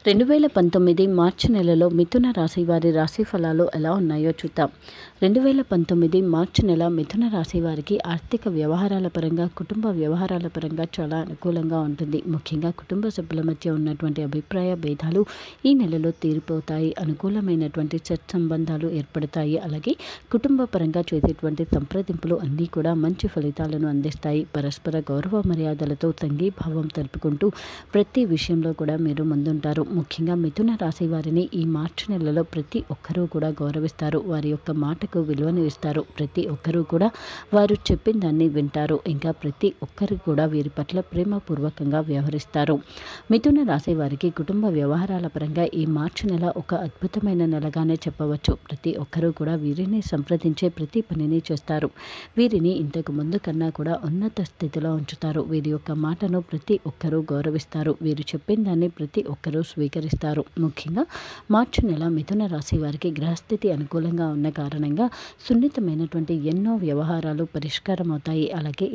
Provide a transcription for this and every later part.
2019 మార్చి నెలలో మిథున రాశి వారి రాశి ఫలాలు ఎలా ఉన్నాయో చూద్దాం. 2019 మార్చి నెల మిథున రాశి వారికి ఆర్థిక వ్యవహారాల పరంగా, కుటుంబ వ్యవహారాల పరంగా చాలా అనుకూలంగా ఉంటుంది. ముఖ్యంగా కుటుంబ సభ్యుల మధ్య ఉన్నటువంటి అభిప్రాయ భేదాలు ఈ నెలలో తీరిపోతాయి. అనుకూలమైనటువంటి సత్సంబంధాలు ఏర్పడతాయి. అలాగే కుటుంబ పరంగా చేసేటువంటి సంప్రదింపులు అన్నీ కూడా మంచి ఫలితాలను అందిస్తాయి. పరస్పర గౌరవ మర్యాదలతో సంఘీభావం తెలుపుకుంటూ ప్రతి విషయంలో కూడా మీరు ముందుంటారు. ముఖ్యంగా మిథున రాశి వారిని ఈ మార్చి నెలలో ప్రతి ఒక్కరూ కూడా గౌరవిస్తారు. వారి యొక్క మాటకు విలువను ఇస్తారు. ప్రతి ఒక్కరూ కూడా వారు చెప్పిన దాన్ని వింటారు. ఇంకా ప్రతి ఒక్కరు కూడా వీరి పట్ల ప్రేమపూర్వకంగా వ్యవహరిస్తారు. మిథున రాశి వారికి కుటుంబ వ్యవహారాల పరంగా ఈ మార్చి నెల ఒక అద్భుతమైన నెలగానే చెప్పవచ్చు. ప్రతి ఒక్కరూ కూడా వీరిని సంప్రదించే ప్రతి పనిని చేస్తారు. వీరిని ఇంతకు ముందు కన్నా కూడా ఉన్నత స్థితిలో ఉంచుతారు. వీరి యొక్క మాటను ప్రతి ఒక్కరూ గౌరవిస్తారు. వీరు చెప్పిన దాన్ని ప్రతి ఒక్కరూ స్వీకరిస్తారు. ముఖ్యంగా మార్చి నెల మిథున రాశి వారికి గ్రహస్థితి అనుకూలంగా ఉన్న కారణంగా సున్నితమైనటువంటి ఎన్నో వ్యవహారాలు పరిష్కారం అవుతాయి. అలాగే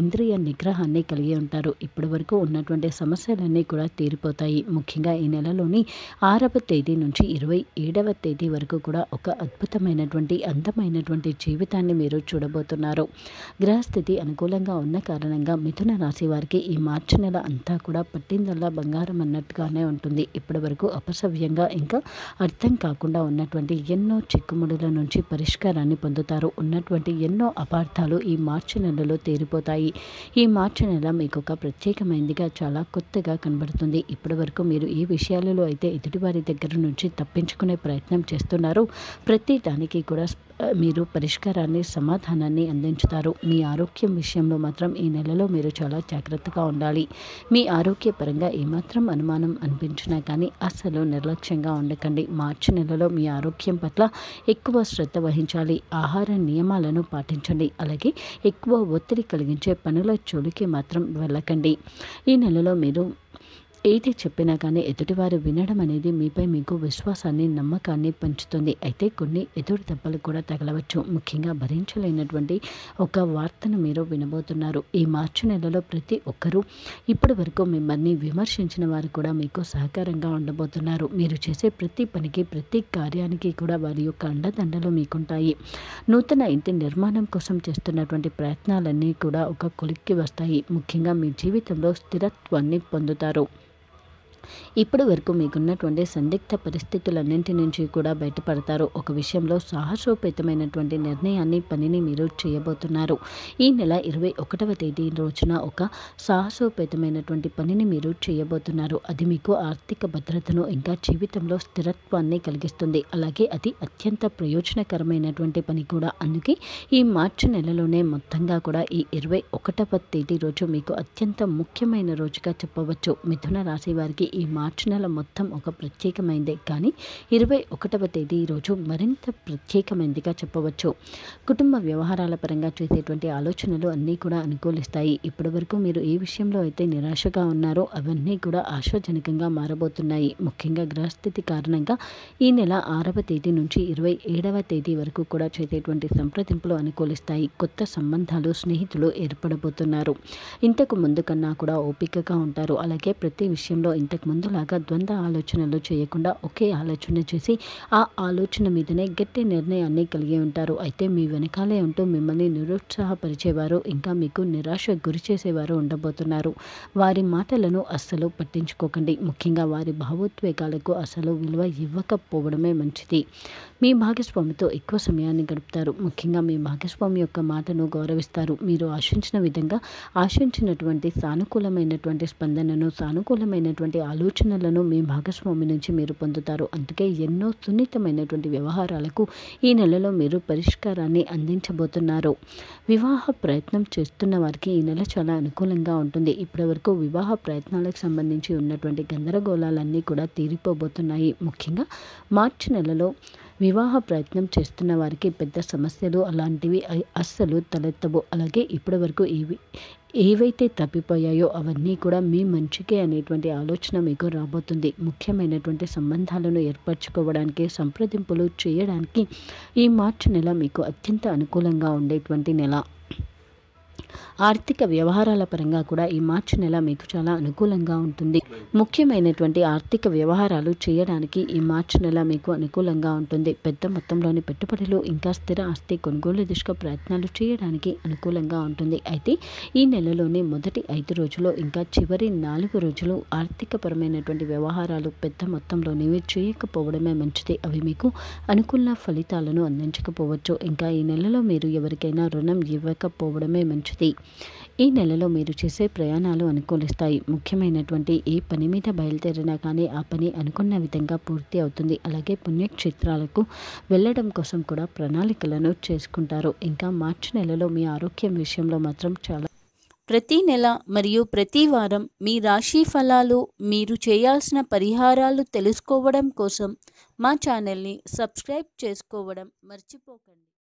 ఇంద్రియ నిగ్రహాన్ని కలిగి ఉంటారు. ఇప్పటి వరకు ఉన్నటువంటి సమస్యలన్నీ కూడా తీరిపోతాయి. ముఖ్యంగా ఈ నెలలోని 6వ తేదీ నుంచి 27వ తేదీ వరకు కూడా ఒక అద్భుతమైనటువంటి అందమైనటువంటి జీవితాన్ని మీరు చూడబోతున్నారు. గ్రహస్థితి అనుకూలంగా ఉన్న కారణంగా మిథున రాశి వారికి ఈ మార్చి నెల అంతా కూడా పట్టిందల్లా బంగారం అన్నట్టుగానే ఉంటుంది. ఇప్పటి వరకు అపసవ్యంగా ఇంకా అర్థం కాకుండా ఉన్నటువంటి ఎన్నో చిక్కుముడుల నుంచి పరిష్కారాన్ని పొందుతారు. ఉన్నటువంటి ఎన్నో అపార్థాలు ఈ మార్చి నెలలో తీరిపోతాయి. ఈ మార్చి నెల మీకు ఒక ప్రత్యేకమైనదిగా చాలా కొత్తగా కనబడుతుంది. ఇప్పటి వరకు మీరు ఈ విషయాలలో అయితే ఎదుటివారి దగ్గర నుంచి తప్పించుకునే ప్రయత్నం చేస్తున్నారు. ప్రతి దానికి కూడా మీరు పరిష్కారాన్ని, సమాధానాన్ని అందించుతారు. మీ ఆరోగ్యం విషయంలో మాత్రం ఈ నెలలో మీరు చాలా జాగ్రత్తగా ఉండాలి. మీ ఆరోగ్యపరంగా ఏమాత్రం అనుమానం అనిపించినా కానీ అస్సలు నిర్లక్ష్యంగా ఉండకండి. మార్చి నెలలో మీ ఆరోగ్యం పట్ల ఎక్కువ శ్రద్ధ వహించాలి. ఆహార నియమాలను పాటించండి. అలాగే ఎక్కువ ఒత్తిడి కలిగించే పనుల జోలికి మాత్రం వెళ్ళకండి. ఈ నెలలో మీరు ఏది చెప్పినా కానీ ఎదుటివారు వినడం అనేది మీపై మీకు విశ్వాసాన్ని, నమ్మకాన్ని పెంచుతుంది. అయితే కొన్ని ఎదురు దెబ్బలు కూడా తగలవచ్చు. ముఖ్యంగా భరించలేనటువంటి ఒక వార్తను మీరు వినబోతున్నారు. ఈ మార్చి నెలలో ప్రతి ఒక్కరూ ఇప్పటి వరకు మిమ్మల్ని విమర్శించిన వారు కూడా మీకు సహకారంగా ఉండబోతున్నారు. మీరు చేసే ప్రతి పనికి, ప్రతి కార్యానికి కూడా వారి యొక్క అండదండలు మీకుంటాయి. నూతన ఇంటి నిర్మాణం కోసం చేస్తున్నటువంటి ప్రయత్నాలన్నీ కూడా ఒక కొలిక్కి వస్తాయి. ముఖ్యంగా మీ జీవితంలో స్థిరత్వాన్ని పొందుతారు. ఇప్పటి వరకు మీకున్నటువంటి సందిగ్ధ పరిస్థితులన్నింటి నుంచి కూడా బయటపడతారు. ఒక విషయంలో సాహసోపేతమైనటువంటి నిర్ణయాన్ని, పనిని మీరు చేయబోతున్నారు. ఈ నెల 21వ తేదీ రోజున ఒక సాహసోపేతమైనటువంటి పనిని మీరు చేయబోతున్నారు. అది మీకు ఆర్థిక భద్రతను, ఇంకా జీవితంలో స్థిరత్వాన్ని కలిగిస్తుంది. అలాగే అది అత్యంత ప్రయోజనకరమైనటువంటి పని కూడా. అందుకే ఈ మార్చి నెలలోనే మొత్తంగా కూడా ఈ 21వ తేదీ రోజు మీకు అత్యంత ముఖ్యమైన రోజుగా చెప్పవచ్చు. మిథున రాశి వారికి ఈ మార్చి నెల మొత్తం ఒక ప్రత్యేకమైనదే, కానీ 21వ తేదీ రోజు మరింత ప్రత్యేకమైనదిగా చెప్పవచ్చు. కుటుంబ వ్యవహారాల పరంగా చేసేటువంటి ఆలోచనలు అన్నీ కూడా అనుకూలిస్తాయి. ఇప్పటి వరకు మీరు ఏ విషయంలో అయితే నిరాశగా ఉన్నారో అవన్నీ కూడా ఆశాజనకంగా మారబోతున్నాయి. ముఖ్యంగా గ్రహస్థితి కారణంగా ఈ నెల 6వ తేదీ నుంచి 27వ తేదీ వరకు కూడా చేసేటువంటి సంప్రదింపులు అనుకూలిస్తాయి. కొత్త సంబంధాలు, స్నేహితులు ఏర్పడబోతున్నారు. ఇంతకు ముందు కన్నా కూడా ఓపికగా ఉంటారు. అలాగే ప్రతి విషయంలో ఇంతకు ముందులాగా ద్వంద్వ ఆలోచనలు చేయకుండా ఒకే ఆలోచన చేసి ఆ ఆలోచన మీదనే గట్టి నిర్ణయాన్ని కలిగి ఉంటారు. అయితే మీ వెనకాలే ఉంటూ మిమ్మల్ని నిరుత్సాహపరిచేవారు, ఇంకా మీకు నిరాశ గురి చేసేవారు ఉండబోతున్నారు. వారి మాటలను అస్సలు పట్టించుకోకండి. ముఖ్యంగా వారి భావోద్వేగాలకు అసలు విలువ ఇవ్వకపోవడమే మంచిది. మీ భాగస్వామితో ఎక్కువ సమయాన్ని గడుపుతారు. ముఖ్యంగా మీ భాగస్వామి యొక్క మాటను గౌరవిస్తారు. మీరు ఆశించిన విధంగా, ఆశించినటువంటి సానుకూలమైనటువంటి స్పందనను, సానుకూలమైనటువంటి ఆలోచనలను మీ భాగస్వామి నుంచి మీరు పొందుతారు. అందుకే ఎన్నో సున్నితమైనటువంటి వ్యవహారాలకు ఈ నెలలో మీరు పరిష్కారాన్ని అందించబోతున్నారు. వివాహ ప్రయత్నం చేస్తున్న వారికి ఈ నెల చాలా అనుకూలంగా ఉంటుంది. ఇప్పటి వరకు వివాహ ప్రయత్నాలకు సంబంధించి ఉన్నటువంటి గందరగోళాలన్నీ కూడా తీరిపోబోతున్నాయి. ముఖ్యంగా మార్చి నెలలో వివాహ ప్రయత్నం చేస్తున్న వారికి పెద్ద సమస్యలు అలాంటివి అస్సలు తలెత్తవు. అలాగే ఇప్పటి వరకు ఏవైతే తప్పిపోయాయో అవన్నీ కూడా మీ మంచికే అనేటువంటి ఆలోచన మీకు రాబోతుంది. ముఖ్యమైనటువంటి సంబంధాలను ఏర్పరచుకోవడానికి, సంప్రదింపులు చేయడానికి ఈ మార్చి నెల మీకు అత్యంత అనుకూలంగా ఉండేటువంటి నెల. ఆర్థిక వ్యవహారాల పరంగా కూడా ఈ మార్చి నెల మీకు చాలా అనుకూలంగా ఉంటుంది. ముఖ్యమైనటువంటి ఆర్థిక వ్యవహారాలు చేయడానికి ఈ మార్చి నెల మీకు అనుకూలంగా ఉంటుంది. పెద్ద మొత్తంలోని పెట్టుబడులు ఇంకా స్థిర ఆస్తి కొనుగోలు దిశగా ప్రయత్నాలు చేయడానికి అనుకూలంగా ఉంటుంది. అయితే ఈ నెలలోని మొదటి 5 రోజులు ఇంకా చివరి 4 రోజులు ఆర్థికపరమైనటువంటి వ్యవహారాలు పెద్ద మొత్తంలోనివి చేయకపోవడమే మంచిది. అవి మీకు అనుకూల ఫలితాలను అందించకపోవచ్చు. ఇంకా ఈ నెలలో మీరు ఎవరికైనా రుణం ఇవ్వకపోవడమే మంచిది. ఈ నెలలో మీరు చేసే ప్రయాణాలు అనుకూలిస్తాయి. ముఖ్యమైనటువంటి ఏ పని మీద బయలుదేరినా కానీ ఆ పని అనుకున్న విధంగా పూర్తి అవుతుంది. అలాగే పుణ్యక్షేత్రాలకు వెళ్ళడం కోసం కూడా ప్రణాళికలను చేసుకుంటారు. ఇంకా మార్చి నెలలో మీ ఆరోగ్యం విషయంలో మాత్రం చాలా ప్రతి నెల మరియు ప్రతి వారం మీ రాశి ఫలాలు, మీరు చేయాల్సిన పరిహారాలు తెలుసుకోవడం కోసం మా ఛానల్ని సబ్స్క్రైబ్ చేసుకోవడం మర్చిపోకండి.